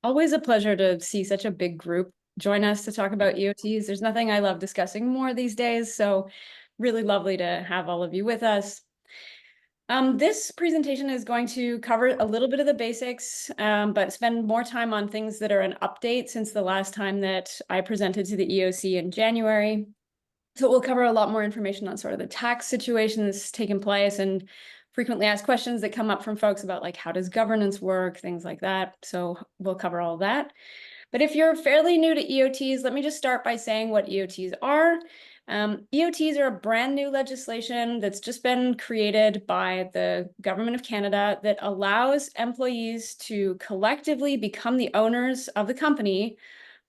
Always a pleasure to see such a big group join us to talk about EOTs. There's nothing I love discussing more these days, so really lovely to have all of you with us. This presentation is going to cover a little bit of the basics, but spend more time on things that are an update since the last time that I presented to the EOC in January. So we'll cover a lot more information on sort of the tax situation that's taken place and frequently asked questions that come up from folks about like, how does governance work, things like that. So we'll cover all that. But if you're fairly new to EOTs, let me just start by saying what EOTs are. EOTs are a brand new legislation that's just been created by the government of Canada that allows employees to collectively become the owners of the company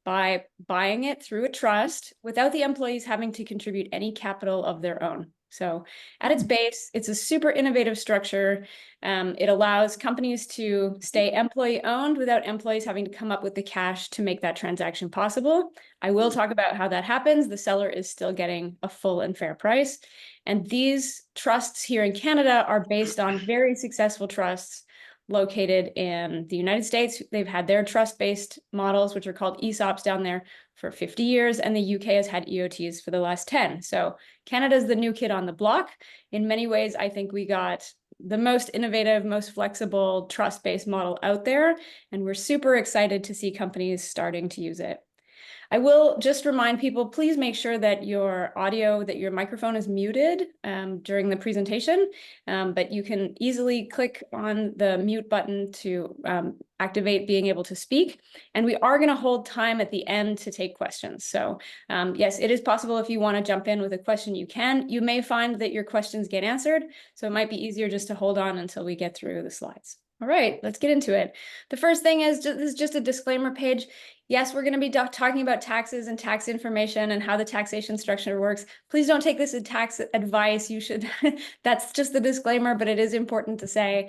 by buying it through a trust without the employees having to contribute any capital of their own. So at its base, it's a super innovative structure. It allows companies to stay employee owned without employees having to come up with the cash to make that transaction possible. I will talk about how that happens. The seller is still getting a full and fair price. And these trusts here in Canada are based on very successful trusts located in the United States. They've had their trust-based models, which are called ESOPs down there for 50 years, and the UK has had EOTs for the last 10. So Canada's the new kid on the block. In many ways, I think we got the most innovative, most flexible trust-based model out there, and we're super excited to see companies starting to use it. I will just remind people, please make sure that your audio, that your microphone is muted during the presentation, but you can easily click on the mute button to activate being able to speak. And we are going to hold time at the end to take questions. So yes, it is possible if you want to jump in with a question, you can. You may find that your questions get answered, so it might be easier just to hold on until we get through the slides. All right, let's get into it. The first thing is this is just a disclaimer page. Yes, we're going to be talking about taxes and tax information and how the taxation structure works. Please don't take this as tax advice. You should, that's just the disclaimer, but it is important to say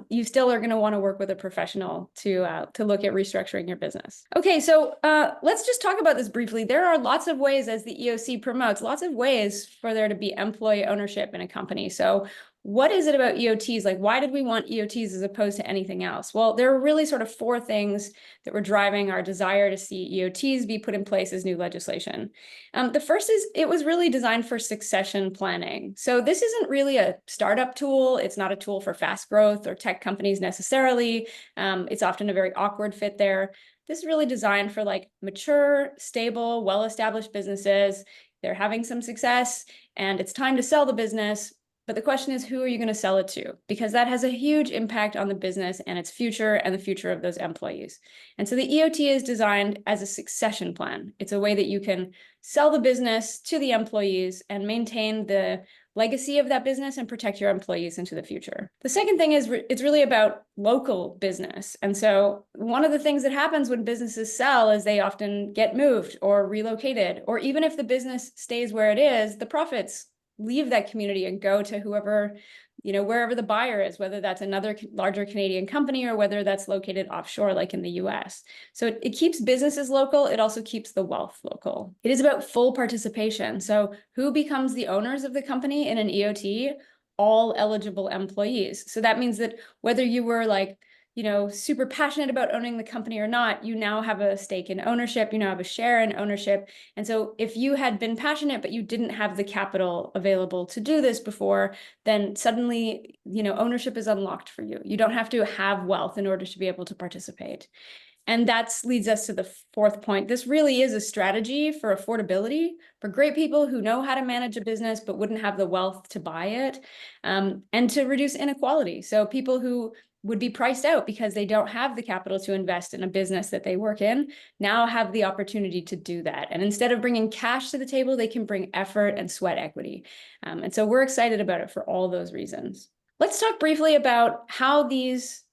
you still are going to want to work with a professional to look at restructuring your business. Okay, so let's just talk about this briefly. There are lots of ways, as the EOC promotes, lots of ways for there to be employee ownership in a company. So what is it about EOTs? Like, why did we want EOTs as opposed to anything else? Well, there are really sort of four things that were driving our desire to see EOTs be put in place as new legislation. The first is it was really designed for succession planning. So this isn't really a startup tool. It's not a tool for fast growth or tech companies necessarily. It's often a very awkward fit there. This is really designed for like mature, stable, well-established businesses. They're having some success and it's time to sell the business. But the question is, who are you going to sell it to? Because that has a huge impact on the business and its future and the future of those employees. And so the EOT is designed as a succession plan. It's a way that you can sell the business to the employees and maintain the legacy of that business and protect your employees into the future. The second thing is it's really about local business. And so one of the things that happens when businesses sell is they often get moved or relocated, or even if the business stays where it is, the profits leave that community and go to whoever, wherever the buyer is, whether that's another larger Canadian company or whether that's located offshore, like in the US. So it keeps businesses local. It also keeps the wealth local. It is about full participation. So who becomes the owners of the company in an EOT? All eligible employees. So that means that whether you were like, super passionate about owning the company or not, you now have a stake in ownership, you now have a share in ownership. And so if you had been passionate, but you didn't have the capital available to do this before, then suddenly, ownership is unlocked for you. You don't have to have wealth in order to be able to participate. And that leads us to the fourth point. This really is a strategy for affordability for great people who know how to manage a business but wouldn't have the wealth to buy it, and to reduce inequality. So people who would be priced out because they don't have the capital to invest in a business that they work in now have the opportunity to do that. And instead of bringing cash to the table, they can bring effort and sweat equity. And so we're excited about it for all those reasons. Let's talk briefly about how these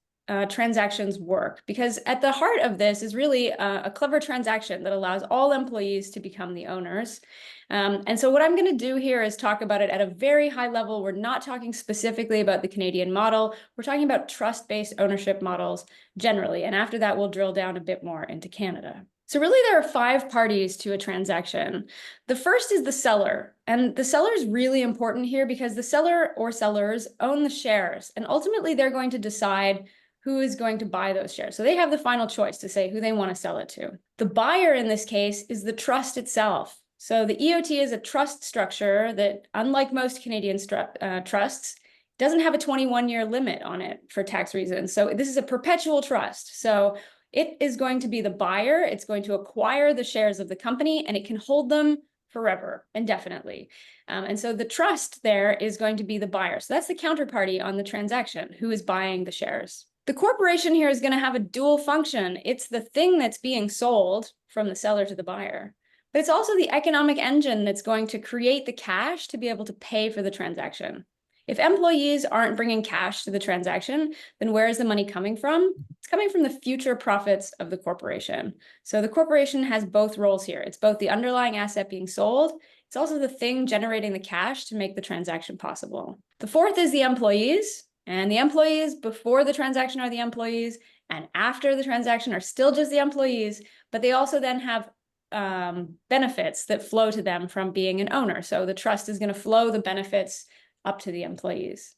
transactions work, because at the heart of this is really a clever transaction that allows all employees to become the owners. And so what I'm going to do here is talk about it at a very high level. We're not talking specifically about the Canadian model. We're talking about trust-based ownership models generally. And after that, we'll drill down a bit more into Canada. So really, there are 5 parties to a transaction. The first is the seller. And the seller is really important here because the seller or sellers own the shares. And ultimately, they're going to decide who is going to buy those shares. So they have the final choice to say who they want to sell it to. The buyer in this case is the trust itself. So the EOT is a trust structure that, unlike most Canadian trusts, doesn't have a 21-year limit on it for tax reasons. So this is a perpetual trust. So it is going to be the buyer. It's going to acquire the shares of the company, and it can hold them forever, indefinitely. And so the trust there is going to be the buyer. So that's the counterparty on the transaction, who is buying the shares. The corporation here is going to have a dual function. It's the thing that's being sold from the seller to the buyer, but it's also the economic engine that's going to create the cash to be able to pay for the transaction. If employees aren't bringing cash to the transaction, then where is the money coming from? It's coming from the future profits of the corporation. So the corporation has both roles here. It's both the underlying asset being sold. It's also the thing generating the cash to make the transaction possible. The fourth is the employees. And the employees before the transaction are the employees, and after the transaction are still just the employees, but they also then have benefits that flow to them from being an owner. So the trust is going to flow the benefits up to the employees.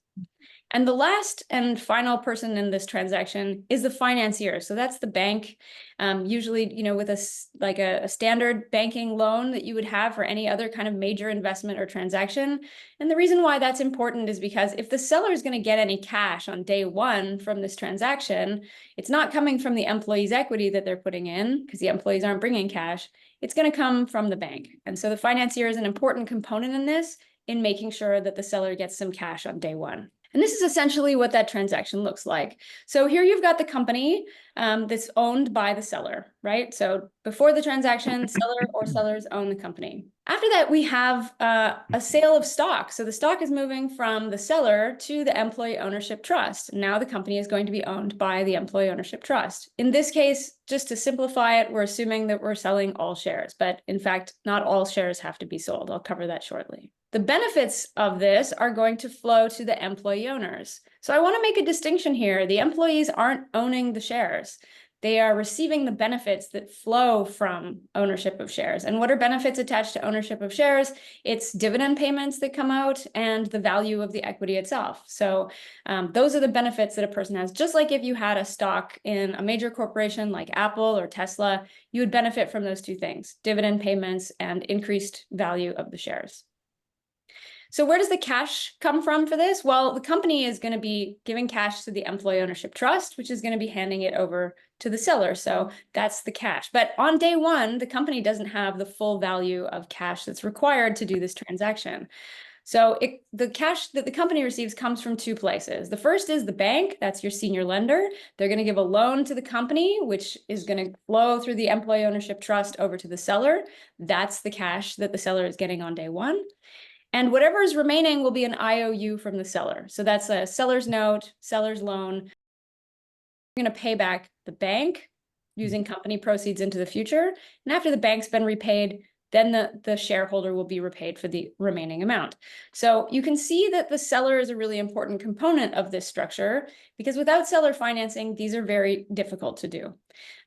And the last and final person in this transaction is the financier. So that's the bank, usually, with a standard banking loan that you would have for any other kind of major investment or transaction. And the reason why that's important is because if the seller is going to get any cash on day one from this transaction, it's not coming from the employee's equity that they're putting in, because the employees aren't bringing cash. It's going to come from the bank. And so the financier is an important component in this, in making sure that the seller gets some cash on day one. And this is essentially what that transaction looks like. So here you've got the company that's owned by the seller, right? So before the transaction, seller or sellers own the company. After that, we have a sale of stock. So the stock is moving from the seller to the employee ownership trust. Now the company is going to be owned by the employee ownership trust. In this case, just to simplify it, we're assuming that we're selling all shares, but in fact, not all shares have to be sold. I'll cover that shortly. The benefits of this are going to flow to the employee owners. So I want to make a distinction here. The employees aren't owning the shares. They are receiving the benefits that flow from ownership of shares. And what are benefits attached to ownership of shares? It's dividend payments that come out and the value of the equity itself. So those are the benefits that a person has. Just like if you had a stock in a major corporation like Apple or Tesla, you would benefit from those two things: dividend payments and increased value of the shares. So where does the cash come from for this? Well, the company is going to be giving cash to the employee ownership trust, which is going to be handing it over to the seller. So that's the cash. But on day one, the company doesn't have the full value of cash that's required to do this transaction. So the cash that the company receives comes from two places. The first is the bank. That's your senior lender. They're going to give a loan to the company, which is going to flow through the employee ownership trust over to the seller. That's the cash that the seller is getting on day one. And whatever is remaining will be an IOU from the seller. So that's a seller's note, seller's loan. You're going to pay back the bank using company proceeds into the future. And after the bank's been repaid, then the shareholder will be repaid for the remaining amount. So you can see that the seller is a really important component of this structure, because without seller financing, these are very difficult to do.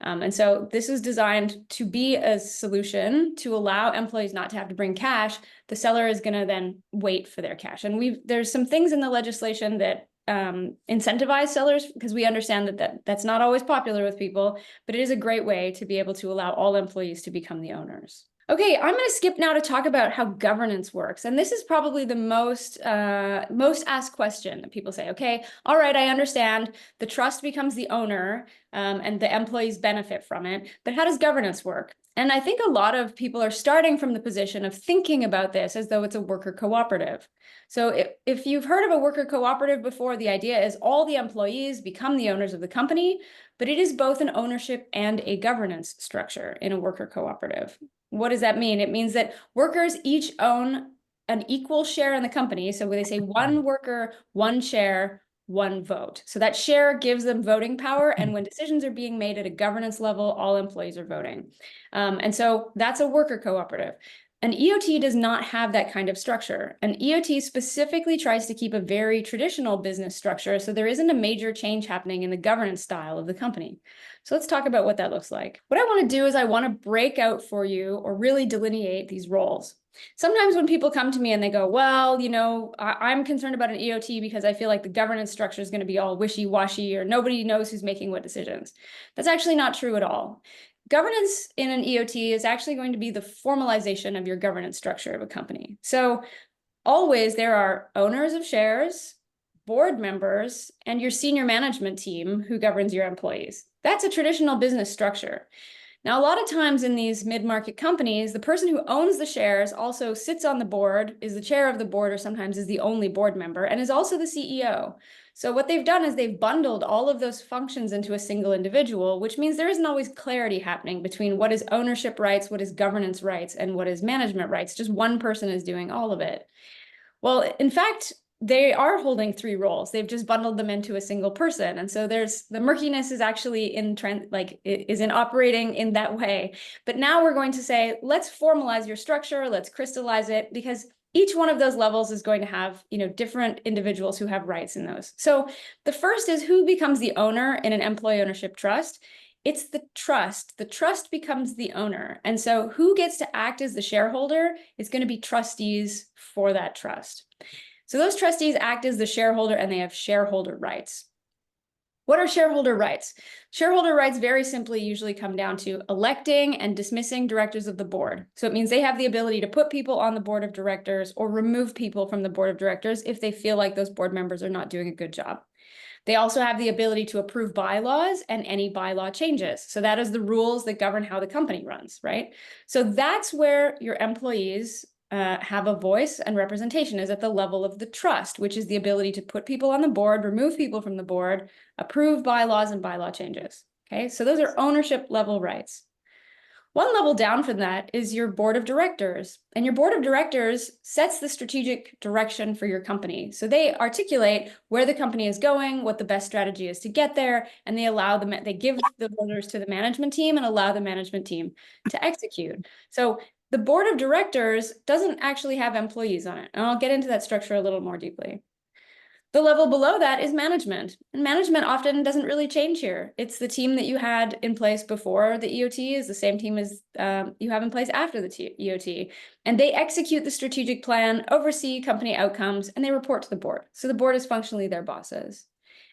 And so this is designed to be a solution to allow employees not to have to bring cash. The seller is going to then wait for their cash. And there's some things in the legislation that incentivize sellers, because we understand that's not always popular with people, but it is a great way to be able to allow all employees to become the owners. Okay, I'm going to skip now to talk about how governance works. And this is probably the most asked question that people say, okay, all right, I understand the trust becomes the owner and the employees benefit from it, but how does governance work? And I think a lot of people are starting from the position of thinking about this as though it's a worker cooperative. So if you've heard of a worker cooperative before, the idea is all the employees become the owners of the company, but it is both an ownership and a governance structure in a worker cooperative. What does that mean? It means that workers each own an equal share in the company. So when they say one worker, one share, one vote. So that share gives them voting power. And when decisions are being made at a governance level, all employees are voting. And so that's a worker cooperative. An EOT does not have that kind of structure. An EOT specifically tries to keep a very traditional business structure, so there isn't a major change happening in the governance style of the company. So let's talk about what that looks like. What I want to do is I want to break out for you or really delineate these roles. Sometimes when people come to me and they go, well, you know, I'm concerned about an EOT because I feel like the governance structure is going to be all wishy-washy or nobody knows who's making what decisions. That's actually not true at all. Governance in an EOT is actually going to be the formalization of your governance structure of a company. So always there are owners of shares, board members, and your senior management team who governs your employees. That's a traditional business structure. Now, a lot of times in these mid-market companies, the person who owns the shares also sits on the board, is the chair of the board, or sometimes is the only board member, and is also the CEO. So what they've done is they've bundled all of those functions into a single individual, which means there isn't always clarity happening between what is ownership rights, what is governance rights, and what is management rights. Just one person is doing all of it. Well, in fact, they are holding three roles. They've just bundled them into a single person. And so there's the murkiness is actually in operating in that way. But now we're going to say, let's formalize your structure, let's crystallize it, because each one of those levels is going to have, different individuals who have rights in those. So the first is who becomes the owner in an employee ownership trust. It's the trust. The trust becomes the owner. And so who gets to act as the shareholder is going to be trustees for that trust. So those trustees act as the shareholder and they have shareholder rights. What are shareholder rights? Shareholder rights very simply usually come down to electing and dismissing directors of the board. So it means they have the ability to put people on the board of directors or remove people from the board of directors if they feel like those board members are not doing a good job. They also have the ability to approve bylaws and any bylaw changes. So that is the rules that govern how the company runs, right? So that's where your employees have a voice and representation, is at the level of the trust, which is the ability to put people on the board, remove people from the board, approve bylaws and bylaw changes. Okay, so those are ownership level rights. One level down from that is your board of directors. And your board of directors sets the strategic direction for your company. So they articulate where the company is going, what the best strategy is to get there, and they give the orders to the management team and allow the management team to execute. So the board of directors doesn't actually have employees on it. And I'll get into that structure a little more deeply. The level below that is management. And management often doesn't really change here. It's the team that you had in place before the EOT is the same team as you have in place after the EOT. And they execute the strategic plan, oversee company outcomes, and they report to the board. So the board is functionally their bosses.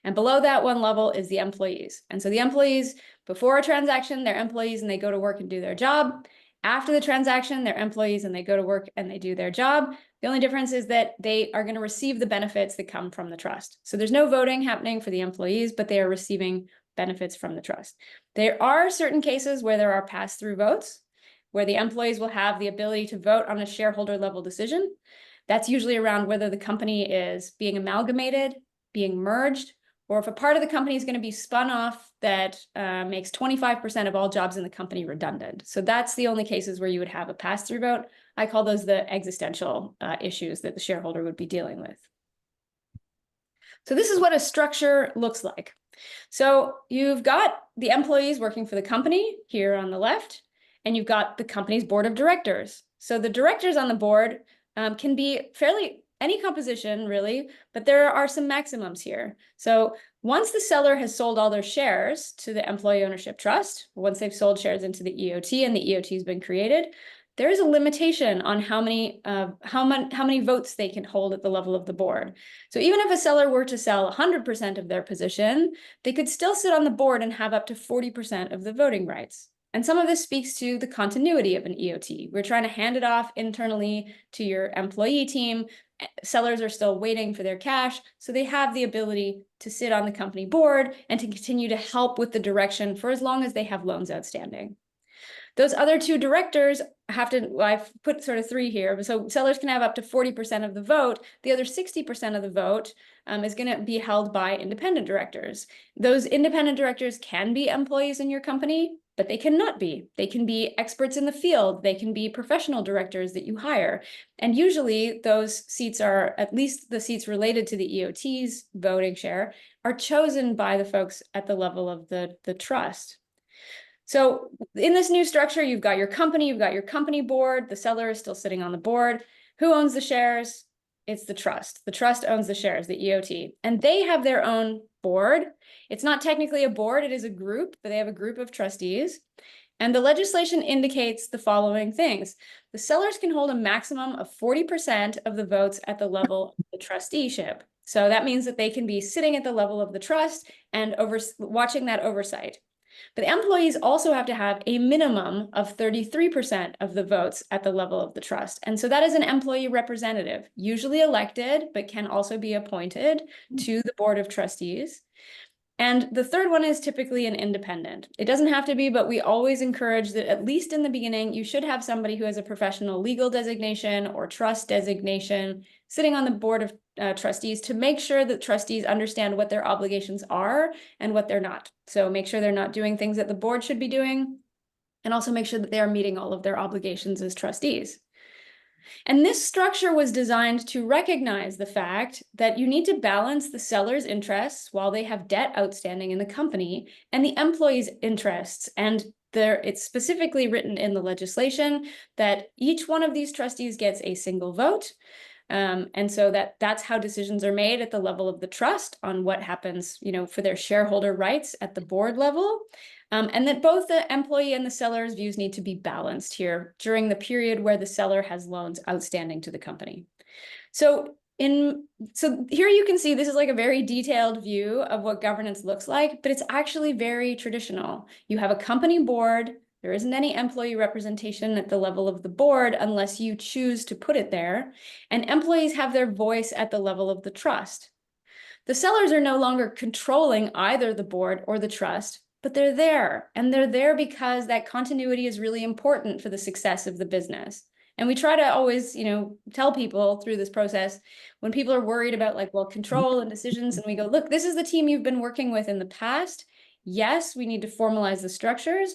And below that one level is the employees. And so the employees, before a transaction, they're employees and they go to work and do their job. After the transaction, they're employees and they go to work and they do their job. The only difference is that they are going to receive the benefits that come from the trust. So there's no voting happening for the employees, but they are receiving benefits from the trust. There are certain cases where there are pass-through votes, where the employees will have the ability to vote on a shareholder level decision. That's usually around whether the company is being amalgamated, being merged, or if a part of the company is going to be spun off that makes 25% of all jobs in the company redundant. So that's the only cases where you would have a pass-through vote. I call those the existential issues that the shareholder would be dealing with. So this is what a structure looks like. So you've got the employees working for the company here on the left, and you've got the company's board of directors. So the directors on the board can be fairly any composition really, but there are some maximums here. So once the seller has sold all their shares to the employee ownership trust, once they've sold shares into the EOT and the EOT has been created, there is a limitation on how many votes they can hold at the level of the board. So even if a seller were to sell 100% of their position, they could still sit on the board and have up to 40% of the voting rights. And some of this speaks to the continuity of an EOT. We're trying to hand it off internally to your employee team. Sellers are still waiting for their cash, so they have the ability to sit on the company board and to continue to help with the direction for as long as they have loans outstanding. Those other two directors I've put sort of three here, so sellers can have up to 40% of the vote. The other 60% of the vote is going to be held by independent directors. Those independent directors can be employees in your company, but they cannot be. They can be experts in the field. They can be professional directors that you hire. And usually those seats are, at least the seats related to the EOT's voting share, are chosen by the folks at the level of the trust. So in this new structure, you've got your company board, the seller is still sitting on the board. Who owns the shares? It's the trust. The trust owns the shares, the EOT, and they have their own board. It's not technically a board, it is a group, but they have a group of trustees. And the legislation indicates the following things. The sellers can hold a maximum of 40% of the votes at the level of the trusteeship. So that means that they can be sitting at the level of the trust and watching that oversight. But employees also have to have a minimum of 33% of the votes at the level of the trust. And so that is an employee representative, usually elected, but can also be appointed to the board of trustees. And the third one is typically an independent. It doesn't have to be, but we always encourage that at least in the beginning, you should have somebody who has a professional legal designation or trust designation sitting on the board of trustees to make sure that trustees understand what their obligations are and what they're not. So make sure they're not doing things that the board should be doing, and also make sure that they are meeting all of their obligations as trustees. And this structure was designed to recognize the fact that you need to balance the seller's interests while they have debt outstanding in the company and the employee's interests. And it's specifically written in the legislation that each one of these trustees gets a single vote. And so that's how decisions are made at the level of the trust on what happens, for their shareholder rights at the board level. And that both the employee and the seller's views need to be balanced here during the period where the seller has loans outstanding to the company. So here you can see this is like a very detailed view of what governance looks like, but it's actually very traditional. You have a company board. There isn't any employee representation at the level of the board unless you choose to put it there. And employees have their voice at the level of the trust. The sellers are no longer controlling either the board or the trust, but they're there. And they're there because that continuity is really important for the success of the business. And we try to always, tell people through this process when people are worried about control and decisions, and we go, look, this is the team you've been working with in the past. Yes, we need to formalize the structures.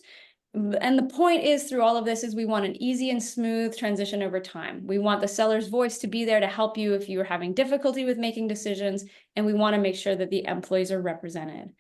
And the point is through all of this is we want an easy and smooth transition over time. We want the seller's voice to be there to help you if you're having difficulty with making decisions, and we want to make sure that the employees are represented.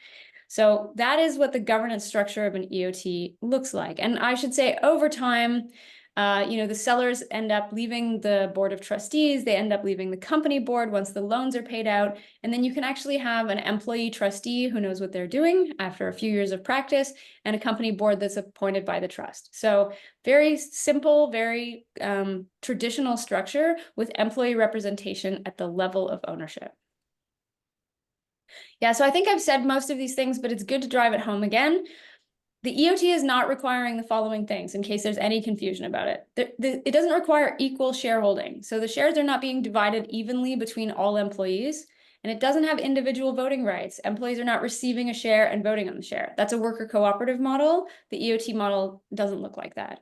So that is what the governance structure of an EOT looks like. And I should say over time, the sellers end up leaving the board of trustees, they end up leaving the company board once the loans are paid out. And then you can actually have an employee trustee who knows what they're doing after a few years of practice, and a company board that's appointed by the trust. So very simple, very traditional structure with employee representation at the level of ownership. Yeah, so I think I've said most of these things, but it's good to drive it home again. The EOT is not requiring the following things in case there's any confusion about it. It doesn't require equal shareholding. So the shares are not being divided evenly between all employees, and it doesn't have individual voting rights. Employees are not receiving a share and voting on the share. That's a worker cooperative model. The EOT model doesn't look like that.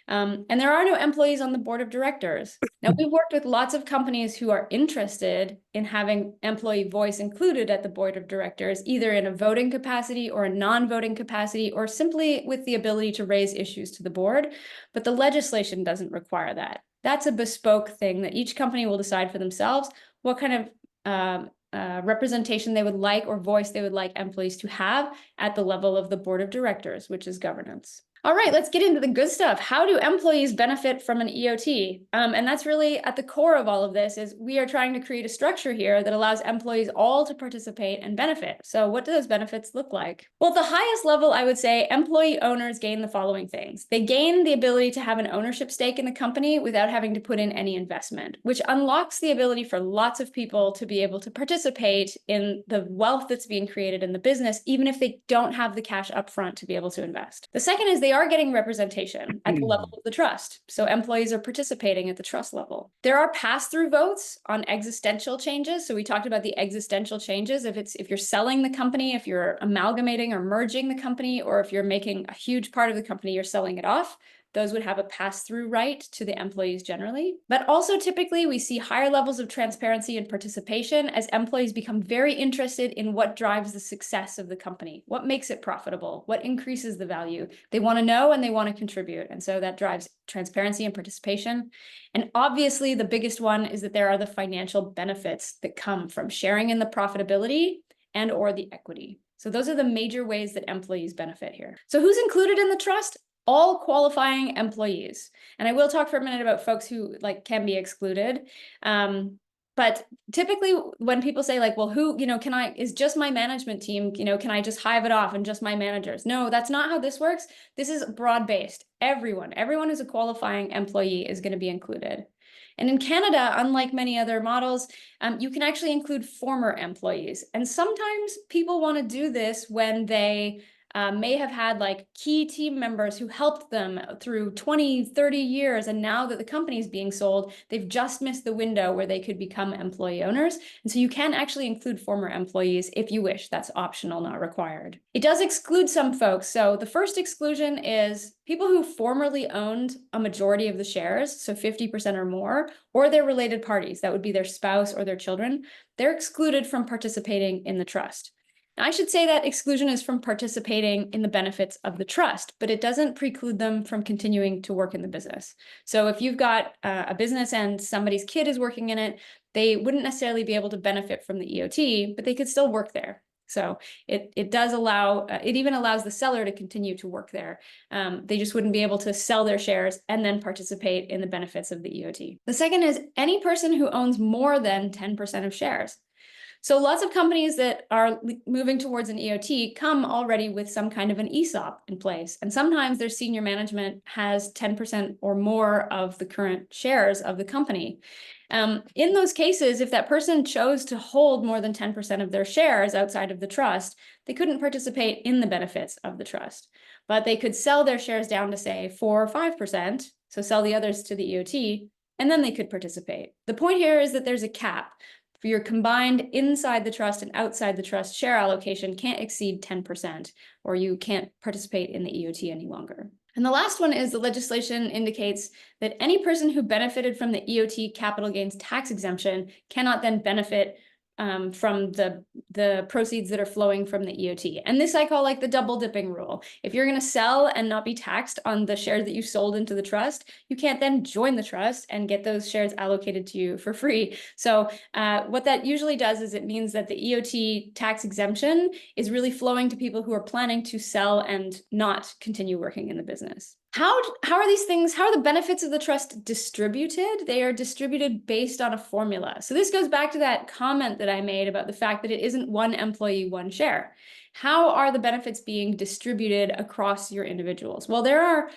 And there are no employees on the board of directors. Now, we've worked with lots of companies who are interested in having employee voice included at the board of directors, either in a voting capacity or a non-voting capacity, or simply with the ability to raise issues to the board. But the legislation doesn't require that. That's a bespoke thing that each company will decide for themselves what kind of representation they would like or voice they would like employees to have at the level of the board of directors, which is governance. All right, let's get into the good stuff. How do employees benefit from an EOT? And that's really at the core of all of this is we are trying to create a structure here that allows employees all to participate and benefit. So what do those benefits look like? Well, at the highest level, I would say employee owners gain the following things. They gain the ability to have an ownership stake in the company without having to put in any investment, which unlocks the ability for lots of people to be able to participate in the wealth that's being created in the business, even if they don't have the cash upfront to be able to invest. The second is they are getting representation at the level of the trust. So employees are participating at the trust level. There are pass-through votes on existential changes. So we talked about the existential changes. If you're selling the company, if you're amalgamating or merging the company, or if you're making a huge part of the company, you're selling it off, those would have a pass-through right to the employees generally. But also typically we see higher levels of transparency and participation as employees become very interested in what drives the success of the company, what makes it profitable, what increases the value. They want to know and they want to contribute. And so that drives transparency and participation. And obviously the biggest one is that there are the financial benefits that come from sharing in the profitability and or the equity. So those are the major ways that employees benefit here. So who's included in the trust? All qualifying employees. And I will talk for a minute about folks who can be excluded. But typically when people say well, who, is just my management team, can I just hive it off and just my managers? No, that's not how this works. This is broad-based. Everyone who's a qualifying employee is going to be included. And in Canada, unlike many other models, you can actually include former employees. And sometimes people want to do this when they may have had key team members who helped them through 20, 30 years. And now that the company is being sold, they've just missed the window where they could become employee owners. And so you can actually include former employees if you wish. That's optional, not required. It does exclude some folks. So the first exclusion is people who formerly owned a majority of the shares, so 50% or more, or their related parties. That would be their spouse or their children. They're excluded from participating in the trust. I should say that exclusion is from participating in the benefits of the trust, but it doesn't preclude them from continuing to work in the business. So if you've got a business and somebody's kid is working in it, they wouldn't necessarily be able to benefit from the EOT, but they could still work there. So it does allow, it even allows the seller to continue to work there. They just wouldn't be able to sell their shares and then participate in the benefits of the EOT. The second is any person who owns more than 10% of shares. So lots of companies that are moving towards an EOT come already with some kind of an ESOP in place. And sometimes their senior management has 10% or more of the current shares of the company. In those cases, if that person chose to hold more than 10% of their shares outside of the trust, they couldn't participate in the benefits of the trust. But they could sell their shares down to, say, 4 or 5%, so sell the others to the EOT, and then they could participate. The point here is that there's a cap. For your combined inside the trust and outside the trust share allocation can't exceed 10%, or you can't participate in the EOT any longer. And the last one is the legislation indicates that any person who benefited from the EOT capital gains tax exemption cannot then benefit from the proceeds that are flowing from the EOT. And this I call the double dipping rule. If you're going to sell and not be taxed on the shares that you sold into the trust, you can't then join the trust and get those shares allocated to you for free. So what that usually does is it means that the EOT tax exemption is really flowing to people who are planning to sell and not continue working in the business. How are these things, how are the benefits of the trust distributed? They are distributed based on a formula. So this goes back to that comment that I made about the fact that it isn't one employee, one share. How are the benefits being distributed across your individuals? Well, there are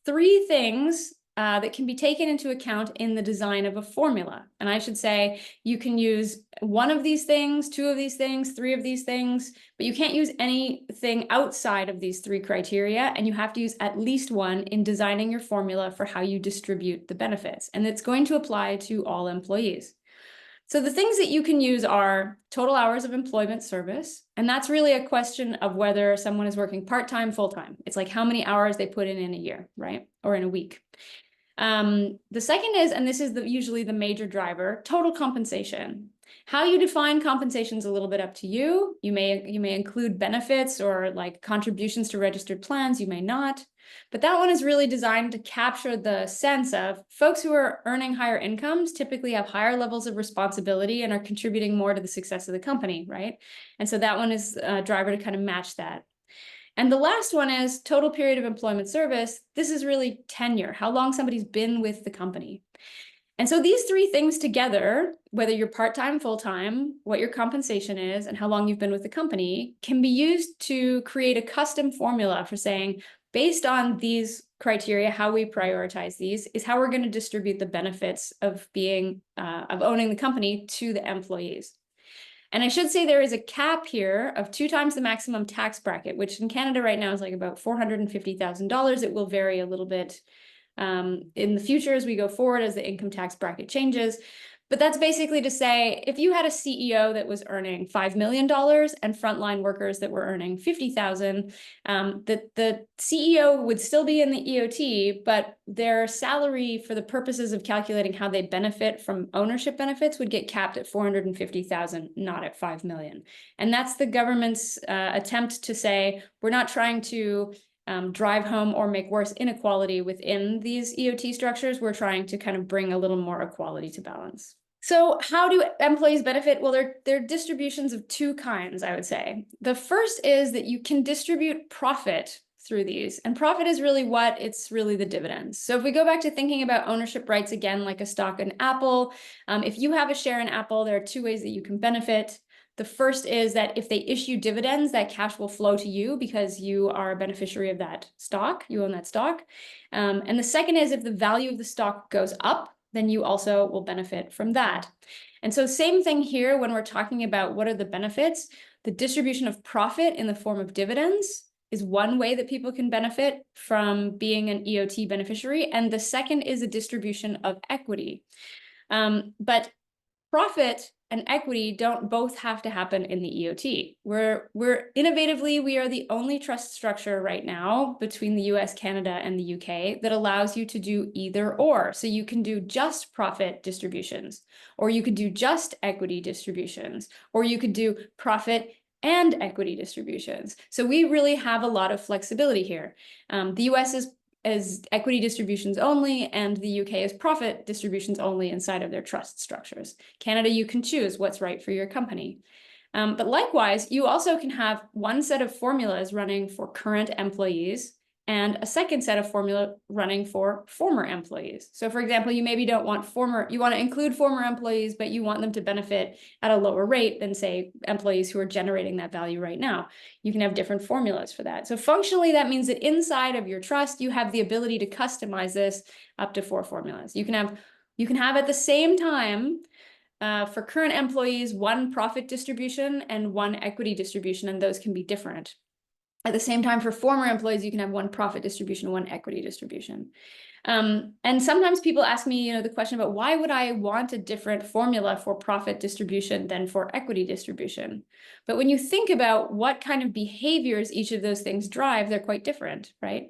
3 things that can be taken into account in the design of a formula. And I should say you can use 1 of these things, 2 of these things, 3 of these things, but you can't use anything outside of these 3 criteria, and you have to use at least 1 in designing your formula for how you distribute the benefits. And it's going to apply to all employees. So the things that you can use are total hours of employment service. And that's really a question of whether someone is working part-time, full-time. It's like how many hours they put in a year, right? Or in a week. The second is, and this is usually the major driver, total compensation. How you define compensation is a little bit up to you. You may include benefits or contributions to registered plans. You may not. But that one is really designed to capture the sense of folks who are earning higher incomes typically have higher levels of responsibility and are contributing more to the success of the company, right? And so that one is a driver to kind of match that. And the last one is total period of employment service. This is really tenure, how long somebody's been with the company. And so these 3 things together, whether you're part-time, full-time, what your compensation is, and how long you've been with the company, can be used to create a custom formula for saying, based on these criteria, how we prioritize these is how we're going to distribute the benefits of owning the company to the employees. And I should say there is a cap here of 2 times the maximum tax bracket, which in Canada right now is about $450,000. It will vary a little bit in the future as we go forward, as the income tax bracket changes. But that's basically to say, if you had a CEO that was earning $5 million and frontline workers that were earning $50,000, the CEO would still be in the EOT, but their salary for the purposes of calculating how they benefit from ownership benefits would get capped at $450,000, not at $5 million. And that's the government's attempt to say, we're not trying to drive home or make worse inequality within these EOT structures. We're trying to kind of bring a little more equality to balance. So how do employees benefit? Well, they're distributions of two kinds, I would say. The first is that you can distribute profit through these. And profit is really what? It's really the dividends. So if we go back to thinking about ownership rights again, like a stock in Apple, if you have a share in Apple, there are two ways that you can benefit. The first is that if they issue dividends, that cash will flow to you because you are a beneficiary of that stock. You own that stock. And the second is if the value of the stock goes up, then you also will benefit from that. And so same thing here when we're talking about what are the benefits, the distribution of profit in the form of dividends is one way that people can benefit from being an EOT beneficiary. And the second is a distribution of equity. But profit and equity don't both have to happen in the EOT. We're innovatively, we are the only trust structure right now between the US, Canada, and the UK that allows you to do either or. So you can do just profit distributions, or you could do just equity distributions, or you could do profit and equity distributions. So we really have a lot of flexibility here. The US is as equity distributions only, and the UK is profit distributions only inside of their trust structures. Canada, you can choose what's right for your company. But likewise, you also can have one set of formulas running for current employees and a second set of formula running for former employees. So for example, you maybe don't want you want to include former employees, but you want them to benefit at a lower rate than say employees who are generating that value right now. You can have different formulas for that. So functionally, that means that inside of your trust, you have the ability to customize this up to 4 formulas. You can have at the same time for current employees, 1 profit distribution and 1 equity distribution, and those can be different. At the same time, for former employees, you can have 1 profit distribution, 1 equity distribution. And sometimes people ask me, the question about why would I want a different formula for profit distribution than for equity distribution? But when you think about what kind of behaviors each of those things drive, they're quite different, right?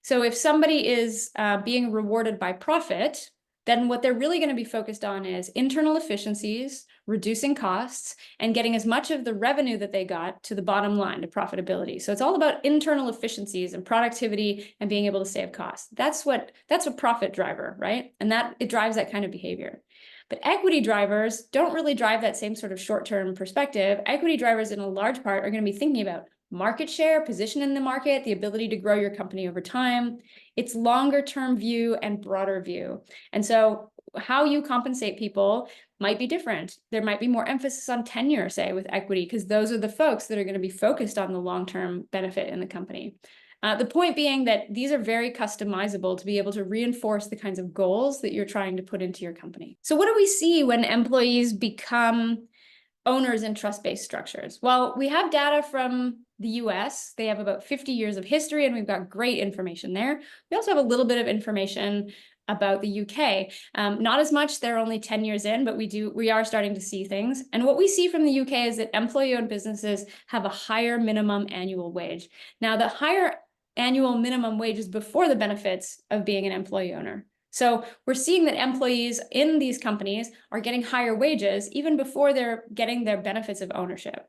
So if somebody is being rewarded by profit, then what they're really going to be focused on is internal efficiencies, reducing costs, and getting as much of the revenue that they got to the bottom line, to profitability. So it's all about internal efficiencies and productivity and being able to save costs. That's a profit driver, right? And it drives that kind of behavior. But equity drivers don't really drive that same sort of short-term perspective. Equity drivers, in a large part, are going to be thinking about market share, position in the market, the ability to grow your company over time. It's longer term view and broader view. And so how you compensate people might be different. There might be more emphasis on tenure, say, with equity, because those are the folks that are going to be focused on the long-term benefit in the company. The point being that these are very customizable to be able to reinforce the kinds of goals that you're trying to put into your company. So what do we see when employees become owners in trust-based structures? Well, we have data from the US. They have about 50 years of history, and we've got great information there. We also have a little bit of information about the UK. Not as much, they're only 10 years in, but we are starting to see things. And what we see from the UK is that employee-owned businesses have a higher minimum annual wage. Now, the higher annual minimum wage is before the benefits of being an employee owner. So we're seeing that employees in these companies are getting higher wages even before they're getting their benefits of ownership.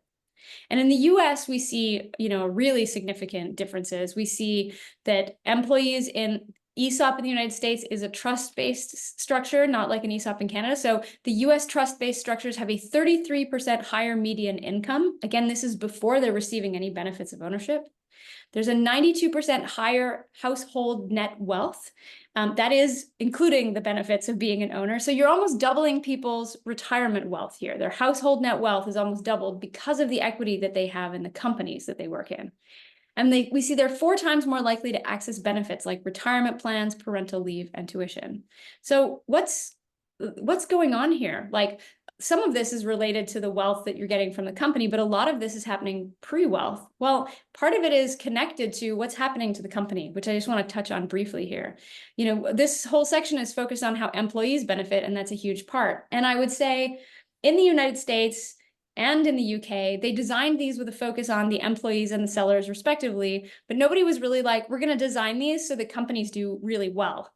And in the US, we see, really significant differences. We see that employees in ESOP in the United States is a trust-based structure, not like an ESOP in Canada. So the US trust-based structures have a 33% higher median income. Again, this is before they're receiving any benefits of ownership. There's a 92% higher household net wealth. That is including the benefits of being an owner. So you're almost doubling people's retirement wealth here. Their household net wealth is almost doubled because of the equity that they have in the companies that they work in. And we see they're 4 times more likely to access benefits like retirement plans, parental leave, and tuition. So what's going on here? Like, some of this is related to the wealth that you're getting from the company, but a lot of this is happening pre-wealth. Well, part of it is connected to what's happening to the company, which I just want to touch on briefly here. This whole section is focused on how employees benefit, and that's a huge part. And I would say in the United States and in the UK, they designed these with a focus on the employees and the sellers respectively, but nobody was really like, we're going to design these so that companies do really well.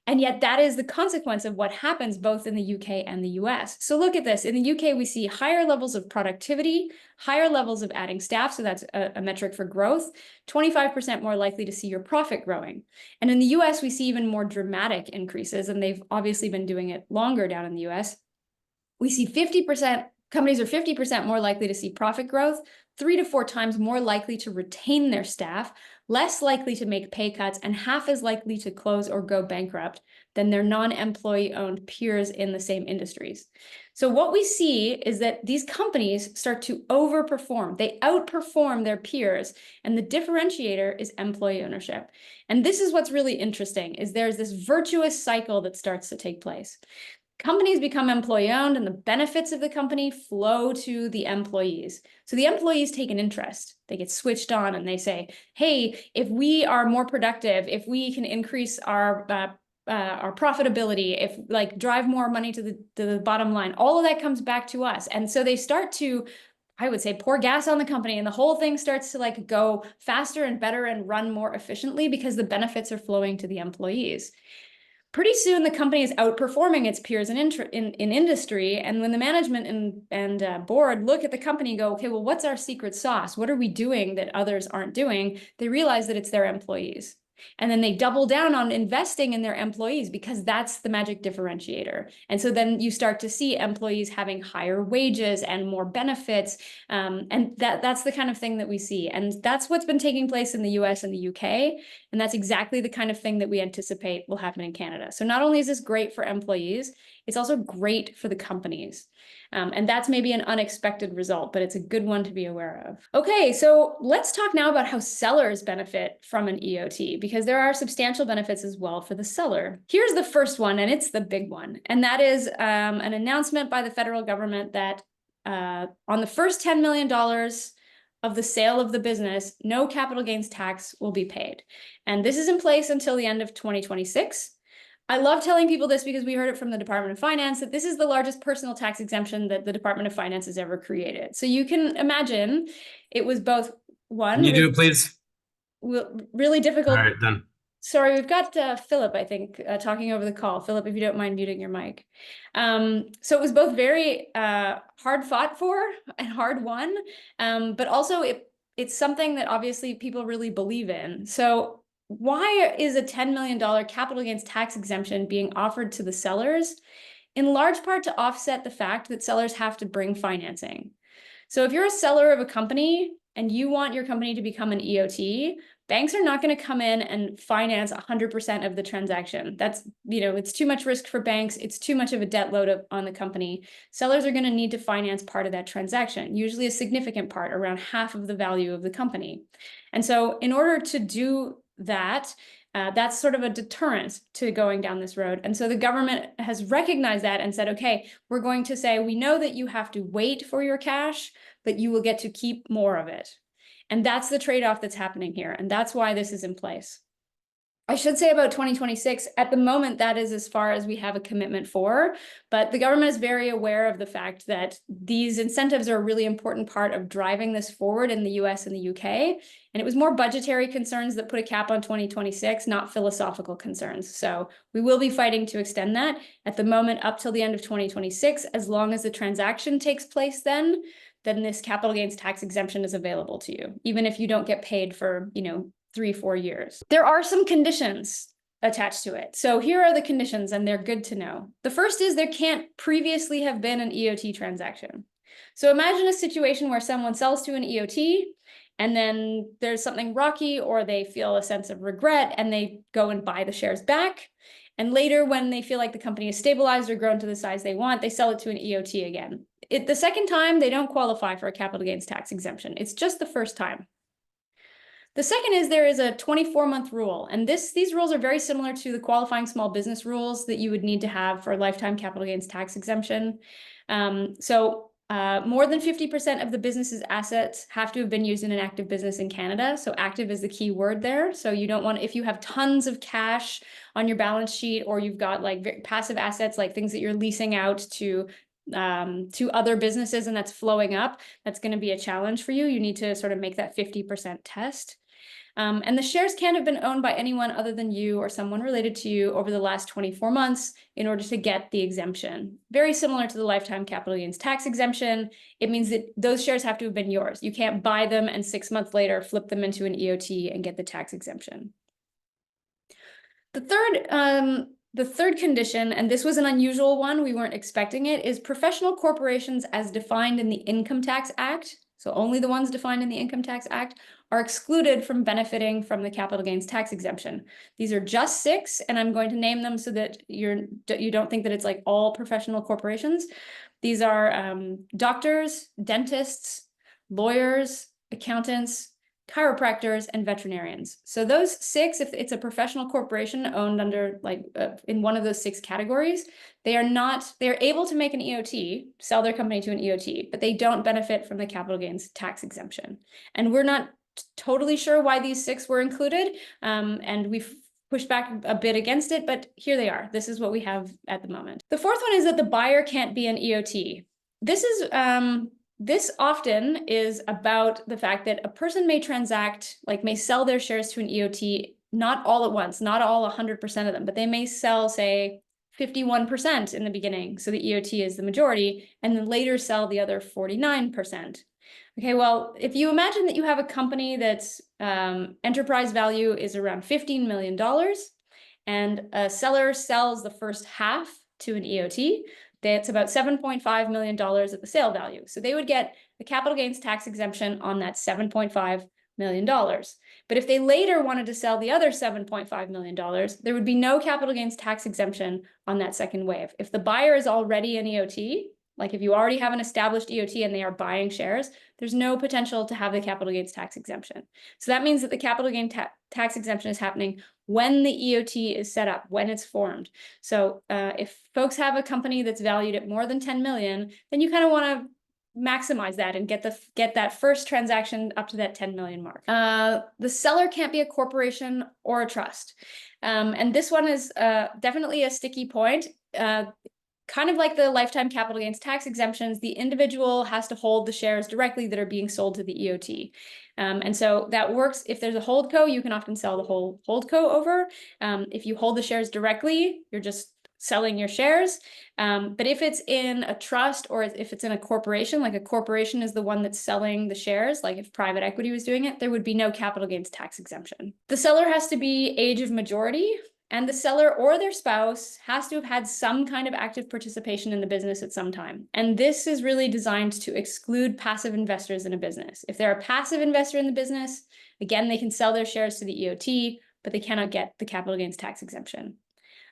And yet that is the consequence of what happens both in the UK and the US. So look at this. In the UK, we see higher levels of productivity, higher levels of adding staff. So that's a metric for growth, 25% more likely to see your profit growing. And in the US, we see even more dramatic increases, and they've obviously been doing it longer down in the US. We see 50%, companies are 50% more likely to see profit growth, 3 to 4 times more likely to retain their staff, less likely to make pay cuts, and half as likely to close or go bankrupt than their non-employee owned peers in the same industries. So what we see is that these companies start to overperform. They outperform their peers, and the differentiator is employee ownership. And this is what's really interesting, is there's this virtuous cycle that starts to take place. Companies become employee owned and the benefits of the company flow to the employees. So the employees take an interest. They get switched on and they say, hey, if we are more productive, if we can increase our profitability, if like drive more money to the bottom line, all of that comes back to us. And so they start to, I would say, pour gas on the company, and the whole thing starts to like go faster and better and run more efficiently because the benefits are flowing to the employees. Pretty soon the company is outperforming its peers in industry. And when the management and board look at the company and go, okay, well, what's our secret sauce? What are we doing that others aren't doing? They realize that it's their employees. And then they double down on investing in their employees because that's the magic differentiator. And so then you start to see employees having higher wages and more benefits. And that's the kind of thing that we see. And that's what's been taking place in the US and the UK. And that's exactly the kind of thing that we anticipate will happen in Canada. So not only is this great for employees, it's also great for the companies. And that's maybe an unexpected result, but it's a good one to be aware of. Okay, so let's talk now about how sellers benefit from an EOT, because there are substantial benefits as well for the seller. Here's the first one, and it's the big one. And that is an announcement by the federal government that on the first $10 million of the sale of the business, no capital gains tax will be paid. And this is in place until the end of 2026. I love telling people this because we heard it from the Department of Finance that this is the largest personal tax exemption that the Department of Finance has ever created. So you can imagine it was both one. Can you do it, please? Really difficult. All right, done. Sorry, we've got Philip, I think, talking over the call. Philip, if you don't mind muting your mic. So it was both very hard fought for and hard won, but also it's something that obviously people really believe in. So why is a $10 million capital gains tax exemption being offered to the sellers? In large part to offset the fact that sellers have to bring financing. So if you're a seller of a company and you want your company to become an EOT, banks are not going to come in and finance 100% of the transaction. That's, it's too much risk for banks. It's too much of a debt load on the company. Sellers are going to need to finance part of that transaction, usually a significant part, around half of the value of the company. And so in order to do that, that's sort of a deterrent to going down this road. And so the government has recognized that and said, okay, we're going to say, we know that you have to wait for your cash, but you will get to keep more of it. And that's the trade-off that's happening here. And that's why this is in place. I should say about 2026, at the moment, that is as far as we have a commitment for, but the government is very aware of the fact that these incentives are a really important part of driving this forward in the US and the UK. And it was more budgetary concerns that put a cap on 2026, not philosophical concerns. So we will be fighting to extend that at the moment up till the end of 2026, as long as the transaction takes place then this capital gains tax exemption is available to you, even if you don't get paid for, 3-4 years. There are some conditions attached to it. So here are the conditions, and they're good to know. The first is there can't previously have been an EOT transaction. So imagine a situation where someone sells to an EOT, and then there's something rocky, or they feel a sense of regret, and they go and buy the shares back. And later, when they feel like the company is stabilized or grown to the size they want, they sell it to an EOT again. The second time, they don't qualify for a capital gains tax exemption. It's just the first time. The second is there is a 24-month rule, and these rules are very similar to the qualifying small business rules that you would need to have for a lifetime capital gains tax exemption. More than 50% of the business's assets have to have been used in an active business in Canada. So active is the key word there. So you don't want, if you have tons of cash on your balance sheet, or you've got like passive assets, like things that you're leasing out to other businesses and that's flowing up, that's going to be a challenge for you. You need to sort of make that 50% test. And the shares can't have been owned by anyone other than you or someone related to you over the last 24 months in order to get the exemption. Very similar to the lifetime capital gains tax exemption. It means that those shares have to have been yours. You can't buy them and 6 months later flip them into an EOT and get the tax exemption. The third The third condition, and this was an unusual one, we weren't expecting it, is professional corporations as defined in the Income Tax Act, so only the ones defined in the Income Tax Act, are excluded from benefiting from the capital gains tax exemption. These are just 6, and I'm going to name them so that you don't think that it's like all professional corporations. These are doctors, dentists, lawyers, accountants, chiropractors, and veterinarians. So those 6, if it's a professional corporation owned under in one of those 6 categories, they're able to make an EOT, sell their company to an EOT, but they don't benefit from the capital gains tax exemption. And we're not totally sure why these 6 were included, and we've pushed back a bit against it, but here they are. This is what we have at the moment. The fourth one is that the buyer can't be an EOT. This often is about the fact that a person may transact, may sell their shares to an EOT, not all at once, not all 100% of them, but they may sell, say, 51% in the beginning, so the EOT is the majority, and then later sell the other 49%. Okay, well, if you imagine that you have a company that's enterprise value is around $15 million, and a seller sells the first half to an EOT, that's about $7.5 million at the sale value. So they would get the capital gains tax exemption on that $7.5 million. But if they later wanted to sell the other $7.5 million, there would be no capital gains tax exemption on that second wave. If the buyer is already an EOT, like if you already have an established EOT and they are buying shares, there's no potential to have the capital gains tax exemption. So that means that the capital gain tax exemption is happening when the EOT is set up, when it's formed. So if folks have a company that's valued at more than 10 million, then you kind of want to maximize that and get that first transaction up to that 10 million mark. The seller can't be a corporation or a trust. And this one is definitely a sticky point. Kind of like the lifetime capital gains tax exemptions, the individual has to hold the shares directly that are being sold to the EOT. And so that works. If there's a holdco, you can often sell the whole holdco over. If you hold the shares directly, you're just selling your shares. But if it's in a trust or if it's in a corporation, like a corporation is the one that's selling the shares, like if private equity was doing it, there would be no capital gains tax exemption. The seller has to be age of majority, and the seller or their spouse has to have had some kind of active participation in the business at some time. And this is really designed to exclude passive investors in a business. If they're a passive investor in the business, again, they can sell their shares to the EOT, but they cannot get the capital gains tax exemption.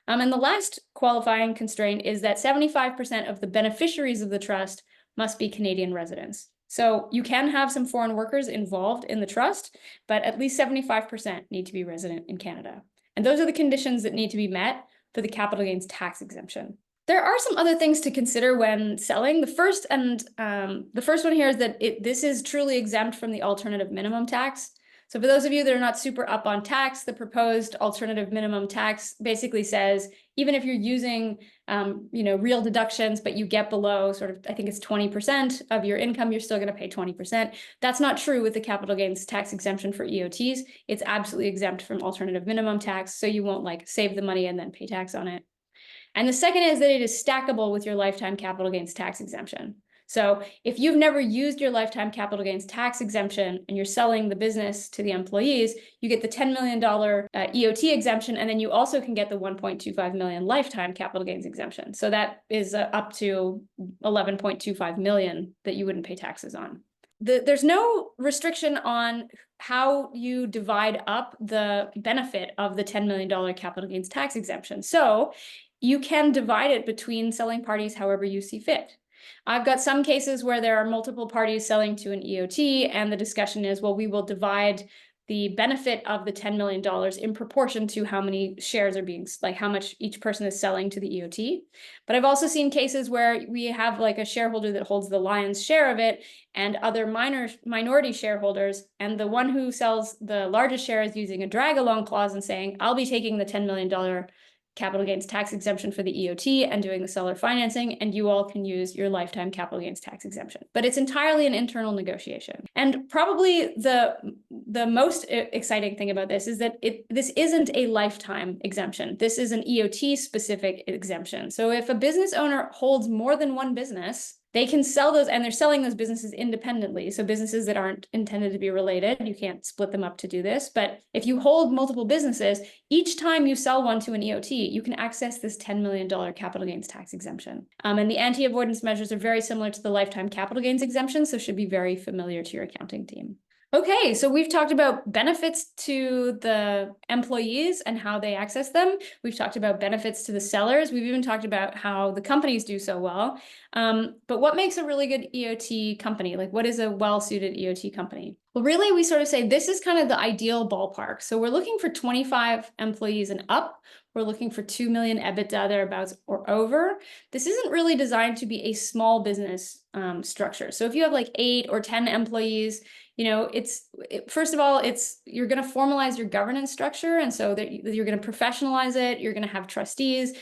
And the last qualifying constraint is that 75% of the beneficiaries of the trust must be Canadian residents. So you can have some foreign workers involved in the trust, but at least 75% need to be resident in Canada. And those are the conditions that need to be met for the capital gains tax exemption. There are some other things to consider when selling. The first one here is that this is truly exempt from the alternative minimum tax. So for those of you that are not super up on tax, the proposed alternative minimum tax basically says, even if you're using real deductions, but you get below I think it's 20% of your income, you're still going to pay 20%. That's not true with the capital gains tax exemption for EOTs. It's absolutely exempt from alternative minimum tax, so you won't save the money and then pay tax on it. And the second is that it is stackable with your lifetime capital gains tax exemption. So if you've never used your lifetime capital gains tax exemption and you're selling the business to the employees, you get the $10 million EOT exemption, and then you also can get the $1.25 million lifetime capital gains exemption. So that is up to $11.25 million that you wouldn't pay taxes on. There's no restriction on how you divide up the benefit of the $10 million capital gains tax exemption. So you can divide it between selling parties however you see fit. I've got some cases where there are multiple parties selling to an EOT, and the discussion is, well, we will divide the benefit of the $10 million in proportion to how many shares are being, how much each person is selling to the EOT. But I've also seen cases where we have a shareholder that holds the lion's share of it and other minority shareholders, and the one who sells the largest share is using a drag-along clause and saying, I'll be taking the $10 million capital gains tax exemption for the EOT and doing the seller financing, and you all can use your lifetime capital gains tax exemption. But it's entirely an internal negotiation. And probably the most exciting thing about this is that this isn't a lifetime exemption. This is an EOT specific exemption. So if a business owner holds more than one business, they can sell those, and they're selling those businesses independently. So businesses that aren't intended to be related, you can't split them up to do this. But if you hold multiple businesses, each time you sell one to an EOT, you can access this $10 million capital gains tax exemption. And the anti-avoidance measures are very similar to the lifetime capital gains exemption, so should be very familiar to your accounting team. Okay, so we've talked about benefits to the employees and how they access them. We've talked about benefits to the sellers. We've even talked about how the companies do so well. But what makes a really good EOT company? Like, what is a well-suited EOT company? Well, really, we sort of say this is kind of the ideal ballpark. So we're looking for 25 employees and up. We're looking for 2 million EBITDA thereabouts or over. This isn't really designed to be a small business structure. So if you have like 8 or 10 employees, you know, first of all, you're going to formalize your governance structure. And so that you're going to professionalize it. You're going to have trustees.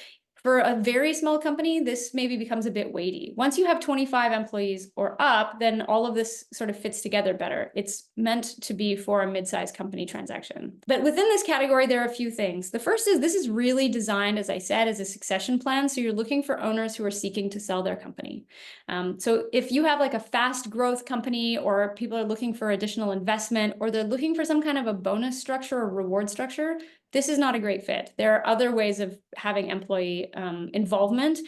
For a very small company, this maybe becomes a bit weighty. Once you have 25 employees or up, then all of this sort of fits together better. It's meant to be for a mid-sized company transaction. But within this category, there are a few things. The first is this is really designed, as I said, as a succession plan. So you're looking for owners who are seeking to sell their company. So if you have like a fast growth company, or people are looking for additional investment, or they're looking for some kind of a bonus structure or reward structure, this is not a great fit. There are other ways of having employee involvement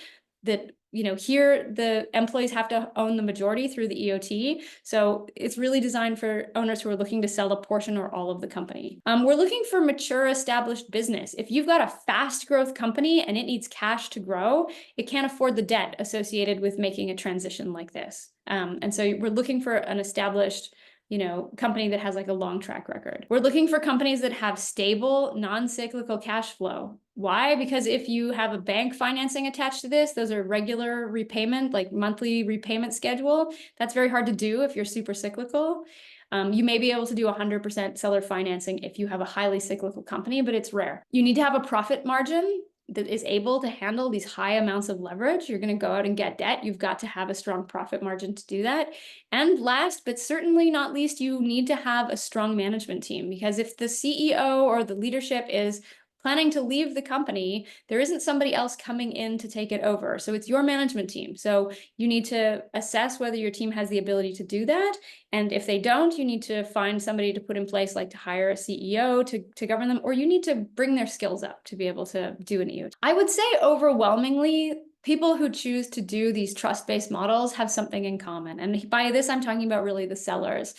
that, you know, here the employees have to own the majority through the EOT. So it's really designed for owners who are looking to sell a portion or all of the company. We're looking for mature, established business. If you've got a fast growth company and it needs cash to grow, it can't afford the debt associated with making a transition like this. And so we're looking for an established, you know, company that has like a long track record. We're looking for companies that have stable, non-cyclical cash flow. Why? Because if you have a bank financing attached to this, those are regular repayment, like monthly repayment schedule. That's very hard to do if you're super cyclical. You may be able to do 100% seller financing if you have a highly cyclical company, but it's rare. You need to have a profit margin that is able to handle these high amounts of leverage. You're going to go out and get debt. You've got to have a strong profit margin to do that. And last, but certainly not least, you need to have a strong management team, because if the CEO or the leadership is planning to leave the company, there isn't somebody else coming in to take it over. So it's your management team. So you need to assess whether your team has the ability to do that. And if they don't, you need to find somebody to put in place, like to hire a CEO to govern them, or you need to bring their skills up to be able to do an EOT. I would say overwhelmingly, people who choose to do these trust-based models have something in common. And by this, I'm talking about really the sellers.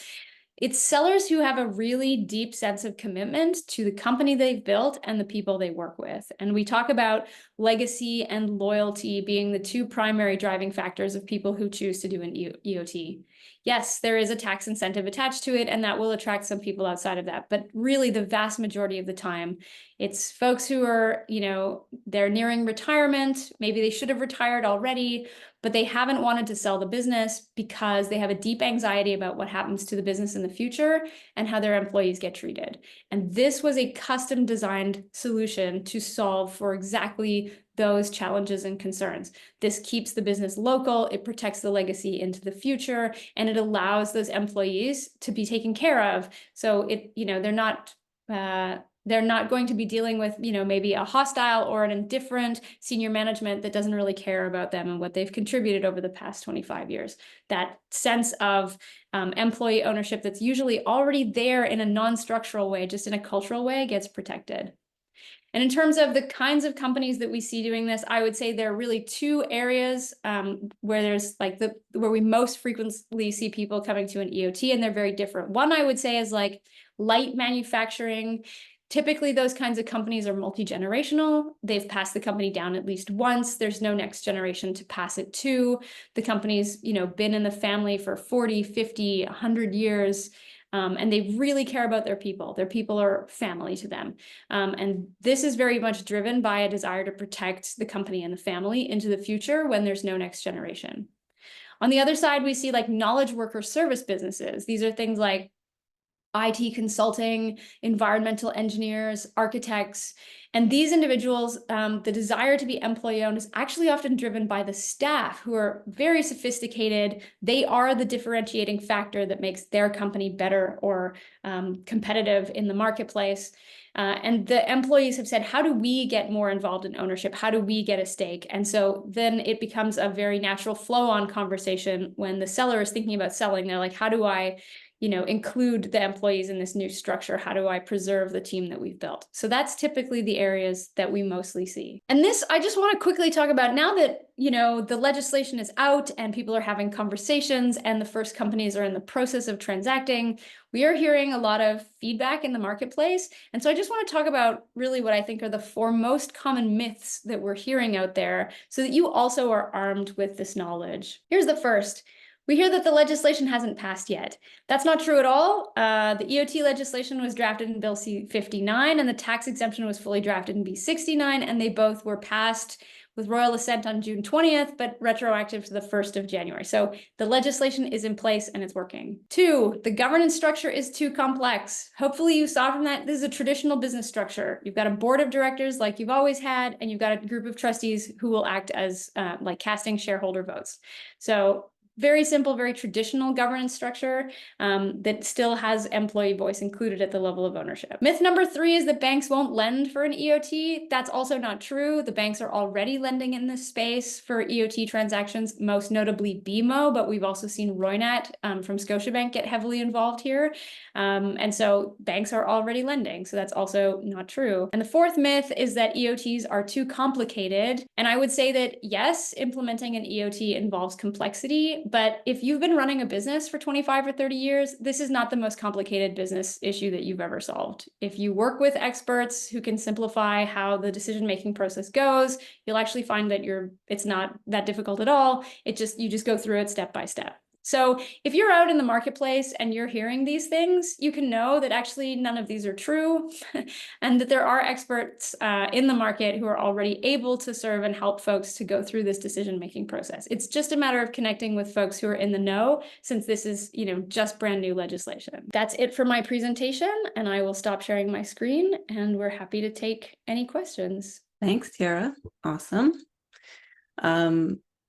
It's sellers who have a really deep sense of commitment to the company they've built and the people they work with. And we talk about legacy and loyalty being the two primary driving factors of people who choose to do an EOT. Yes, there is a tax incentive attached to it, and that will attract some people outside of that. But really, the vast majority of the time, it's folks who are, you know, they're nearing retirement. Maybe they should have retired already, but they haven't wanted to sell the business because they have a deep anxiety about what happens to the business in the future and how their employees get treated. And this was a custom designed solution to solve for exactly those challenges and concerns. This keeps the business local, it protects the legacy into the future, and it allows those employees to be taken care of. So it, you know, they're not going to be dealing with, you know, maybe a hostile or an indifferent senior management that doesn't really care about them and what they've contributed over the past 25 years. That sense of employee ownership that's usually already there in a non-structural way, just in a cultural way, gets protected. And in terms of the kinds of companies that we see doing this, I would say there are really two areas where there's like where we most frequently see people coming to an EOT, and they're very different. One I would say is like light manufacturing. Typically, those kinds of companies are multi-generational. They've passed the company down at least once. There's no next generation to pass it to. The company's, you know, been in the family for 40, 50, 100 years. And they really care about their people. Their people are family to them. And this is very much driven by a desire to protect the company and the family into the future when there's no next generation. On the other side, we see like knowledge worker service businesses. These are things like IT consulting, environmental engineers, architects. And these individuals, the desire to be employee-owned is actually often driven by the staff, who are very sophisticated. They are the differentiating factor that makes their company better or competitive in the marketplace. And the employees have said, how do we get more involved in ownership? How do we get a stake? And so then it becomes a very natural flow-on conversation when the seller is thinking about selling. They're like, how do I include the employees in this new structure? How do I preserve the team that we've built? So that's typically the areas that we mostly see. And this, I just want to quickly talk about now that, the legislation is out and people are having conversations and the first companies are in the process of transacting, we are hearing a lot of feedback in the marketplace. And so I just want to talk about really what I think are the 4 most common myths that we're hearing out there so that you also are armed with this knowledge. Here's the first. We hear that the legislation hasn't passed yet. That's not true at all. The EOT legislation was drafted in Bill C-59, and the tax exemption was fully drafted in B-69, and they both were passed with royal assent on June 20th, but retroactive to the 1st of January. So the legislation is in place and it's working. 2, the governance structure is too complex. Hopefully you saw from that, this is a traditional business structure. You've got a board of directors like you've always had, and you've got a group of trustees who will act as like casting shareholder votes. So very simple, very traditional governance structure that still has employee voice included at the level of ownership. Myth number 3 is that banks won't lend for an EOT. That's also not true. The banks are already lending in this space for EOT transactions, most notably BMO, but we've also seen Roynat from Scotiabank get heavily involved here. And so banks are already lending, so that's also not true. And the 4th myth is that EOTs are too complicated. And I would say that yes, implementing an EOT involves complexity, but if you've been running a business for 25 or 30 years, this is not the most complicated business issue that you've ever solved. If you work with experts who can simplify how the decision-making process goes, you'll actually find that it's not that difficult at all. You just go through it step by step. So if you're out in the marketplace and you're hearing these things, you can know that actually none of these are true and that there are experts in the market who are already able to serve and help folks to go through this decision-making process. It's just a matter of connecting with folks who are in the know, since this is, just brand new legislation. That's it for my presentation, and I will stop sharing my screen, and we're happy to take any questions. Thanks, Tiara. Awesome.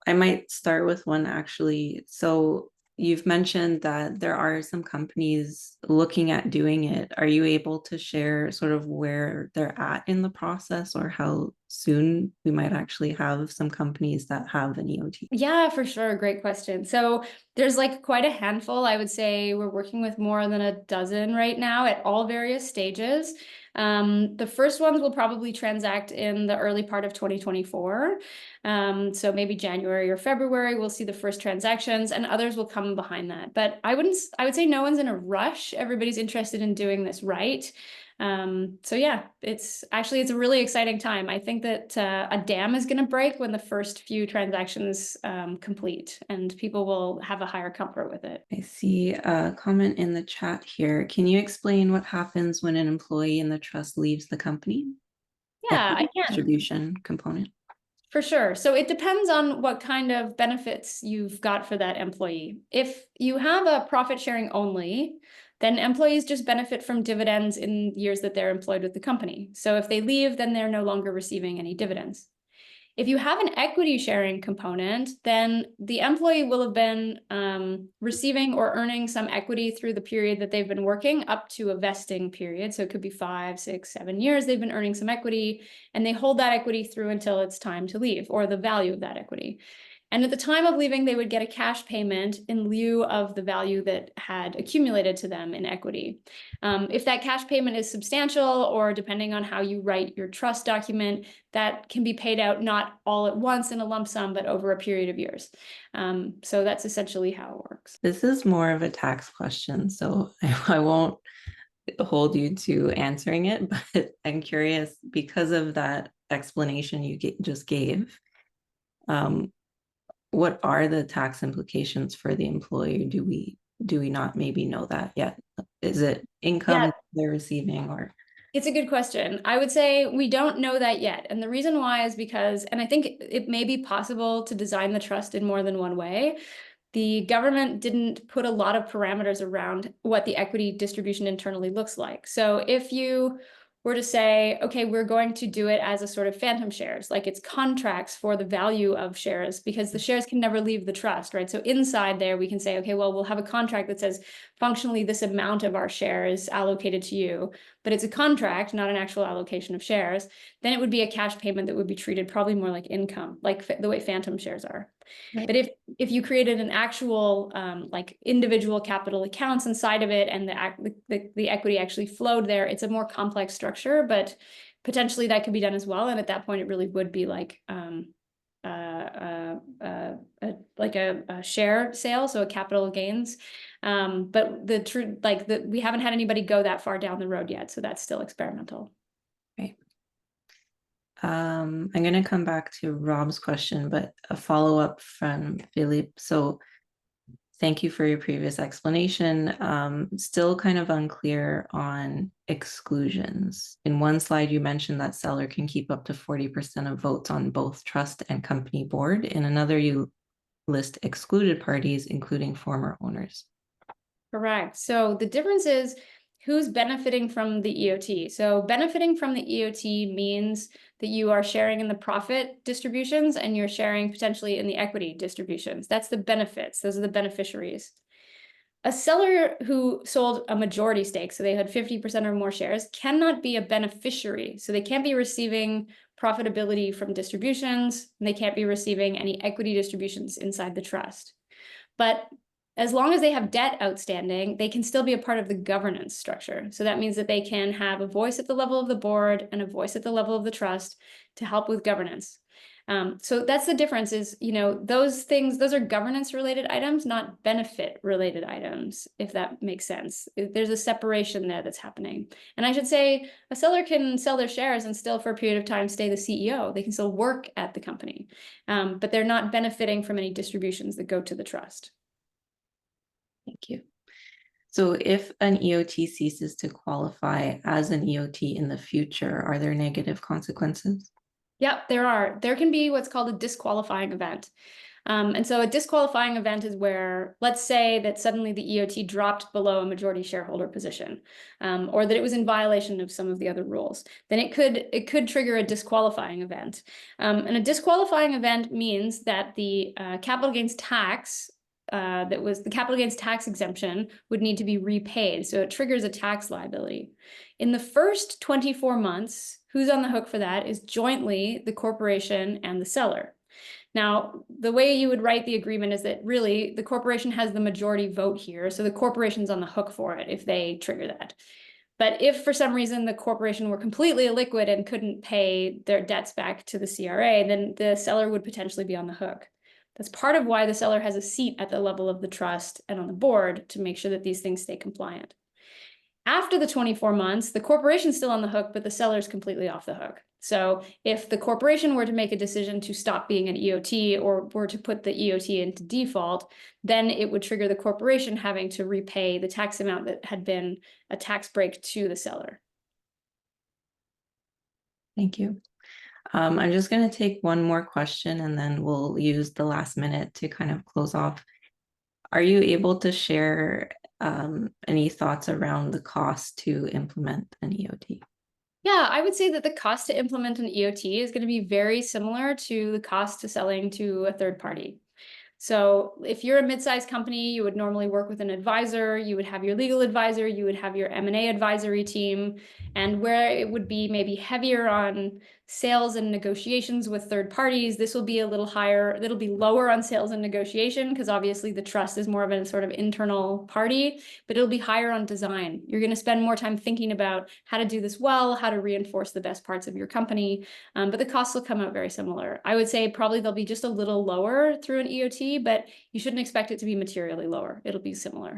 I might start with one actually. So you've mentioned that there are some companies looking at doing it. Are you able to share sort of where they're at in the process, or how soon we might actually have some companies that have an EOT? Yeah, for sure. Great question. So there's like quite a handful. I would say we're working with more than a dozen right now at all various stages. The first ones will probably transact in the early part of 2024. So maybe January or February, we'll see the first transactions, and others will come behind that. But I would say no one's in a rush. Everybody's interested in doing this right. So yeah, it's a really exciting time. I think that a dam is going to break when the first few transactions complete, and people will have a higher comfort with it. I see a comment in the chat here. Can you explain what happens when an employee in the trust leaves the company? Yeah, I can. Distribution component. For sure. So it depends on what kind of benefits you've got for that employee. If you have a profit sharing only, then employees just benefit from dividends in years that they're employed with the company. So if they leave, then they're no longer receiving any dividends. If you have an equity sharing component, then the employee will have been receiving or earning some equity through the period that they've been working up to a vesting period. So it could be 5, 6, 7 years they've been earning some equity, and they hold that equity through until it's time to leave, or the value of that equity. And at the time of leaving, they would get a cash payment in lieu of the value that had accumulated to them in equity. If that cash payment is substantial, or depending on how you write your trust document, that can be paid out not all at once in a lump sum, but over a period of years. So that's essentially how it works. This is more of a tax question, so I won't hold you to answering it, but I'm curious, because of that explanation you just gave, what are the tax implications for the employer? Do we not maybe know that yet? Is it income they're receiving, or? It's a good question. I would say we don't know that yet. And the reason why is because, and I think it may be possible to design the trust in more than one way. the government didn't put a lot of parameters around what the equity distribution internally looks like. So if you were to say, okay, we're going to do it as a sort of phantom shares, like it's contracts for the value of shares, because the shares can never leave the trust, right? So inside there, we can say, okay, well, we'll have a contract that says functionally this amount of our share is allocated to you, but it's a contract, not an actual allocation of shares. Then it would be a cash payment that would be treated probably more like income, like the way phantom shares are. Right. But if you created an actual like individual capital accounts inside of it, and the equity actually flowed there, it's a more complex structure, but potentially that could be done as well. And at that point, it really would be like a share sale, so a capital gains. But the truth, like we haven't had anybody go that far down the road yet, so that's still experimental. Right. I'm going to come back to Rob's question, but a follow-up from Philippe. So thank you for your previous explanation. Still kind of unclear on exclusions. In one slide, you mentioned that seller can keep up to 40% of votes on both trust and company board. In another, you list excluded parties, including former owners. Correct. So the difference is who's benefiting from the EOT. So benefiting from the EOT means that you are sharing in the profit distributions and you're sharing potentially in the equity distributions. That's the benefits. Those are the beneficiaries. A seller who sold a majority stake, so they had 50% or more shares, cannot be a beneficiary. So they can't be receiving profitability from distributions, and they can't be receiving any equity distributions inside the trust. But as long as they have debt outstanding, they can still be a part of the governance structure. So that means that they can have a voice at the level of the board and a voice at the level of the trust to help with governance. So that's the difference is, those things, those are governance related items, not benefit related items, if that makes sense. There's a separation there that's happening. And I should say a seller can sell their shares and still for a period of time stay the CEO. They can still work at the company, but they're not benefiting from any distributions that go to the trust. Thank you. So if an EOT ceases to qualify as an EOT in the future, are there negative consequences? Yep, there are. There can be what's called a disqualifying event. And so a disqualifying event is where, let's say that suddenly the EOT dropped below a majority shareholder position, or that it was in violation of some of the other rules. Then it could trigger a disqualifying event. And a disqualifying event means that the capital gains tax that was the capital gains tax exemption would need to be repaid. So it triggers a tax liability. In the first 24 months, who's on the hook for that is jointly the corporation and the seller. Now, the way you would write the agreement is that really the corporation has the majority vote here, so the corporation's on the hook for it if they trigger that. But if for some reason the corporation were completely illiquid and couldn't pay their debts back to the CRA, then the seller would potentially be on the hook. That's part of why the seller has a seat at the level of the trust and on the board to make sure that these things stay compliant. After the 24 months, the corporation's still on the hook, but the seller's completely off the hook. So if the corporation were to make a decision to stop being an EOT or were to put the EOT into default, then it would trigger the corporation having to repay the tax amount that had been a tax break to the seller. Thank you. I'm just going to take one more question and then we'll use the last minute to kind of close off. Are you able to share any thoughts around the cost to implement an EOT? Yeah, I would say that the cost to implement an EOT is going to be very similar to the cost to selling to a third party. So if you're a mid-sized company, you would normally work with an advisor, you would have your legal advisor, you would have your M&A advisory team, and where it would be maybe heavier on sales and negotiations with third parties, this will be a little higher, it'll be lower on sales and negotiation because obviously the trust is more of a sort of internal party, but it'll be higher on design. You're going to spend more time thinking about how to do this well, how to reinforce the best parts of your company, but the costs will come out very similar. I would say probably they'll be just a little lower through an EOT, but you shouldn't expect it to be materially lower. It'll be similar.